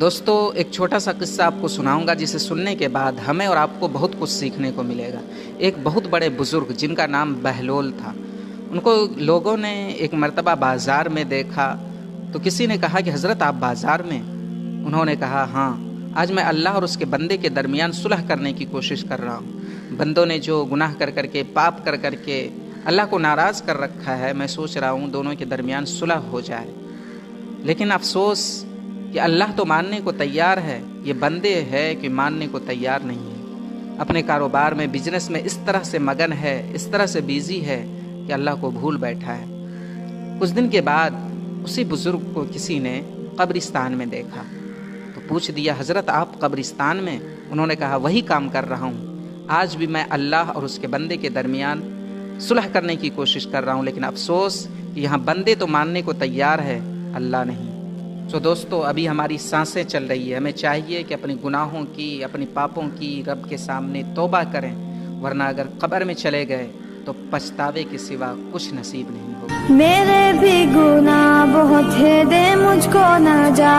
دوستو ایک چھوٹا سا قصہ آپ کو سناؤں گا جسے سننے کے بعد ہمیں اور آپ کو بہت کچھ سیکھنے کو ملے گا۔ ایک بہت بڑے بزرگ جن کا نام بہلول تھا، ان کو لوگوں نے ایک مرتبہ بازار میں دیکھا تو کسی نے کہا کہ حضرت آپ بازار میں؟ انہوں نے کہا ہاں، آج میں اللہ اور اس کے بندے کے درمیان صلح کرنے کی کوشش کر رہا ہوں۔ بندوں نے جو گناہ کر کر کے پاپ کر کر کے اللہ کو ناراض کر رکھا ہے، میں سوچ رہا ہوں دونوں کے درمیان صلح ہو جائے۔ لیکن افسوس کہ اللہ تو ماننے کو تیار ہے، یہ بندے ہے کہ ماننے کو تیار نہیں ہے۔ اپنے کاروبار میں، بزنس میں اس طرح سے مگن ہے، اس طرح سے بیزی ہے کہ اللہ کو بھول بیٹھا ہے۔ کچھ دن کے بعد اسی بزرگ کو کسی نے قبرستان میں دیکھا تو پوچھ دیا حضرت آپ قبرستان میں؟ انہوں نے کہا وہی کام کر رہا ہوں، آج بھی میں اللہ اور اس کے بندے کے درمیان صلح کرنے کی کوشش کر رہا ہوں، لیکن افسوس کہ یہاں بندے تو ماننے کو تیار ہے، اللہ نہیں۔ دوستو ابھی ہماری سانسیں چل رہی ہے، ہمیں چاہیے کہ اپنے گناہوں کی، اپنی پاپوں کی رب کے سامنے توبہ کریں، ورنہ اگر قبر میں چلے گئے تو پچھتاوے کے سوا کچھ نصیب نہیں ہوگا۔ میرے بھی گناہ بہت ہے، دے مجھ کو نہ جا